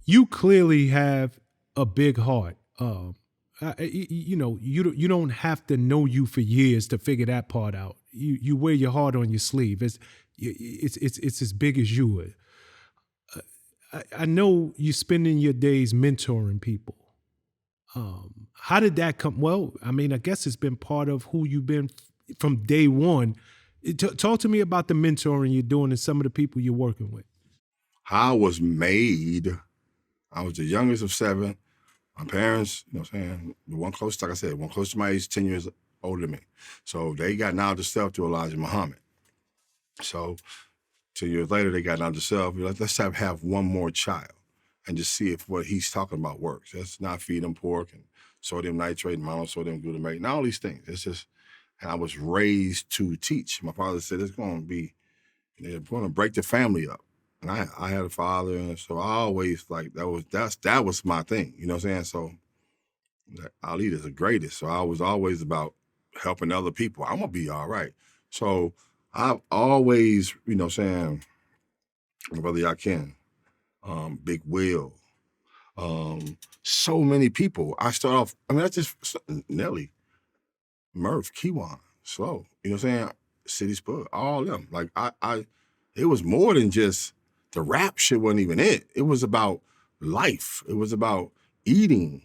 you clearly have a big heart. You don't have to know you for years to figure that part out. You wear your heart on your sleeve. It's as big as you are. I know you're spending your days mentoring people. How did that come? Well, I mean, I guess it's been part of who you've been from day one. Talk to me about the mentoring you're doing and some of the people you're working with. How I was made, I was the youngest of 7. My parents, you know what I'm saying, the one close, like I said, one close to my age, 10 years older than me. So they got knowledge of self through Elijah Muhammad. So 2 years later, they got knowledge of self. Let's have one more child and just see if what he's talking about works. Let's not feed them pork and sodium nitrate and monosodium glutamate and all these things. It's just, and I was raised to teach. My father said it's going to be, they're going to break the family up. And I had a father, and so I always like that was my thing, you know what I'm saying? So Ali is the greatest. So I was always about helping other people. I'm gonna be all right. So I've always, you know what I'm saying, my brother Yakin, Big Will, so many people. I start off, I mean, that's just Nelly, Murph, Kiwan, Slow, you know what I'm saying? City Spud, all of them. Like it was more than just the rap shit wasn't even it. It was about life. It was about eating,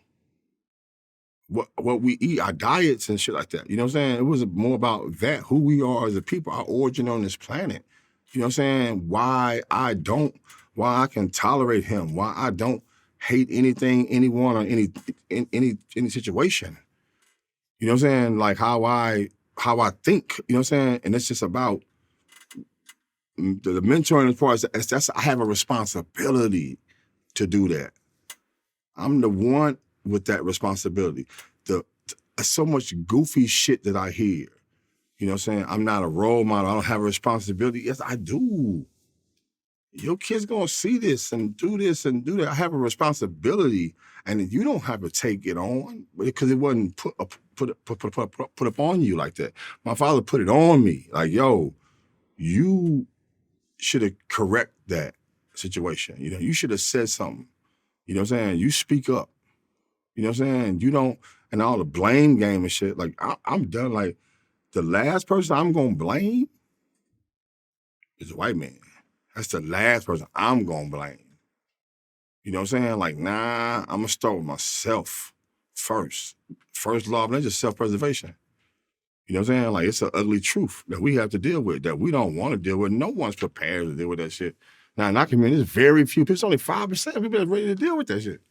what we eat, our diets and shit like that. You know what I'm saying? It was more about that, who we are as a people, our origin on this planet. You know what I'm saying? Why I can tolerate him, why I don't hate anything, anyone, or any situation. You know what I'm saying? Like how I think, you know what I'm saying? And it's just about the mentoring as far as that's I have a responsibility to do that. I'm the one with that responsibility. So much goofy shit that I hear. You know what I'm saying? I'm not a role model. I don't have a responsibility. Yes, I do. Your kid's gonna see this and do this and do that. I have a responsibility, and you don't have to take it on because it wasn't put up on you like that. My father put it on me. Like, yo, you should have correct that situation. You know, you should have said something. You know what I'm saying? You speak up. You know what I'm saying? You don't, and all the blame game and shit. Like, I'm done. Like, the last person I'm gonna blame is a white man. That's the last person I'm gonna blame. You know what I'm saying? Like, nah, I'm gonna start with myself first. First law of nature is self-preservation. You know what I'm saying? Like, it's an ugly truth that we have to deal with, that we don't want to deal with. No one's prepared to deal with that shit. Now, in our community, there's very few people. It's only 5% of people that's ready to deal with that shit.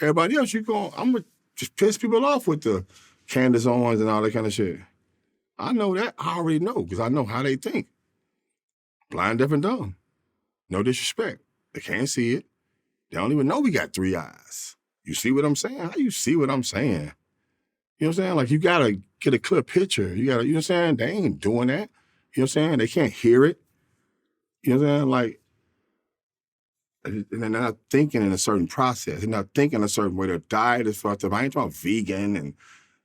Everybody else, I'm going to just piss people off with the Candace Owens and all that kind of shit. I know that. I already know because I know how they think. Blind, deaf, and dumb. No disrespect. They can't see it. They don't even know we got 3 eyes. You see what I'm saying? How you see what I'm saying? You know what I'm saying? Like, you got to get a clear picture. You got to, you know what I'm saying? They ain't doing that. You know what I'm saying? They can't hear it. You know what I'm saying? Like, and they're not thinking in a certain process. They're not thinking a certain way. Their diet is fucked up. I ain't talking vegan and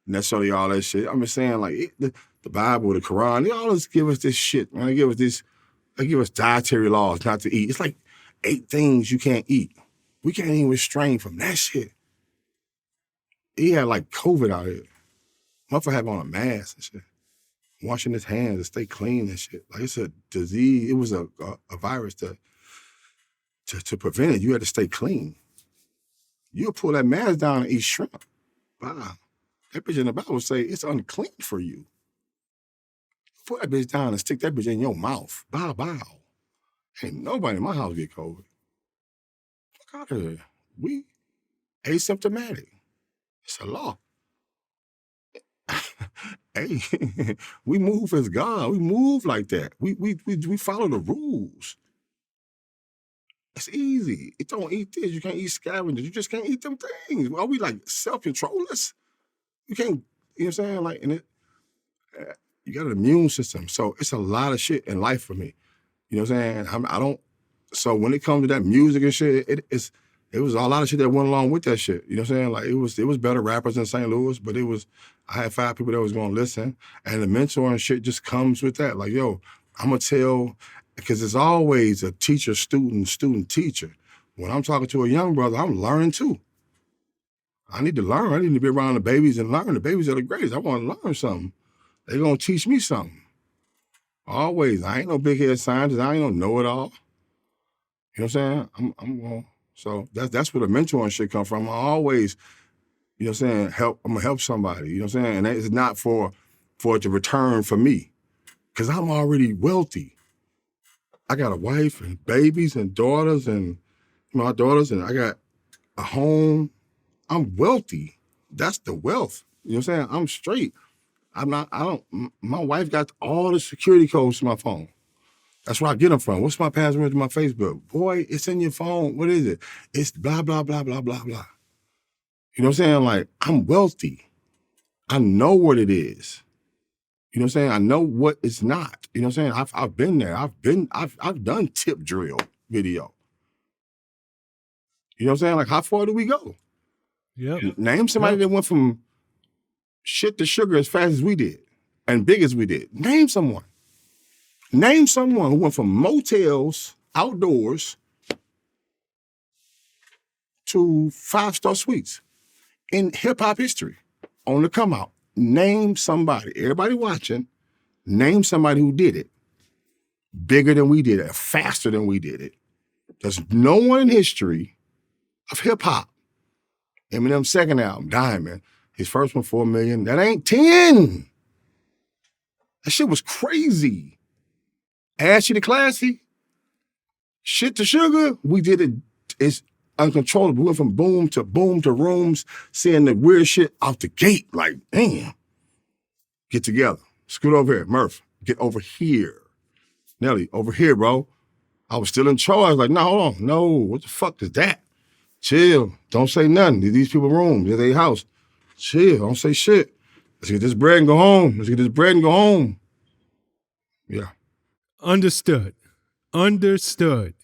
necessarily all that shit. I'm just saying, like, the Bible, the Quran, they always give us this shit, man. They give us dietary laws not to eat. It's like 8 things you can't eat. We can't even restrain from that shit. He had like COVID out here. Motherfucker had on a mask and shit. Washing his hands to stay clean and shit. Like, it's a disease. It was a virus to prevent it. You had to stay clean. You'll pull that mask down and eat shrimp. Wow. That bitch in the Bible say it's unclean for you. Pull that bitch down and stick that bitch in your mouth. Bow, bow. Ain't nobody in my house get COVID. Fuck out of here. We asymptomatic. It's a law. Hey, we move as God. We move like that. We follow the rules. It's easy. You don't eat this. You can't eat scavengers. You just can't eat them things. Are we like self-controllers? You can't, you know what I'm saying? Like, and you got an immune system. So it's a lot of shit in life for me. You know what I'm saying? So when it comes to that music and shit, it was a lot of shit that went along with that shit. You know what I'm saying? Like, it was better rappers in St. Louis, but I had 5 people that was gonna listen. And the mentoring shit just comes with that. Like, yo, I'm gonna tell, because it's always a teacher, student, teacher. when I'm talking to a young brother, I'm learning too. I need to learn. I need to be around the babies and learn. The babies are the greatest. I want to learn something. They're going to teach me something. Always. I ain't no big head scientist. I ain't no know-it-all. You know what I'm saying? I'm going. So that's where the mentoring shit come from. I always, you know what I'm saying, I'm going to help somebody. You know what I'm saying? And it's not for it to return for me, because I'm already wealthy. I got a wife and babies and daughters and my daughters, and I got a home. I'm wealthy. That's the wealth. You know what I'm saying? I'm straight. My wife got all the security codes to my phone. That's where I get them from. What's my password to my Facebook? Boy, it's in your phone. What is it? It's blah, blah, blah, blah, blah, blah. You know what I'm saying? Like, I'm wealthy. I know what it is. You know what I'm saying? I know what it's not. You know what I'm saying? I've been there. I've done tip drill video. You know what I'm saying? Like, how far do we go? Yep. Name somebody that went from shit to sugar as fast as we did and big as we did. Name someone. Name someone who went from motels outdoors to 5-star suites in hip-hop history on the come out. Name somebody. Everybody watching, name somebody who did it bigger than we did it, faster than we did it. There's no one in history of hip-hop. Eminem's second album, Diamond, his first one, 4 million. That ain't 10. That shit was crazy. Ashy to classy, shit to sugar, we did it. It's uncontrollable. We went from boom to rooms, seeing the weird shit out the gate. Like, damn. Get together. Scoot over here. Murph, get over here. Nelly, over here, bro. I was still in charge. I was like, no, hold on. No, what the fuck is that? Chill. Don't say nothing. These people rooms. They're their house. Chill. Don't say shit. Let's get this bread and go home. Let's get this bread and go home. Yeah. Understood.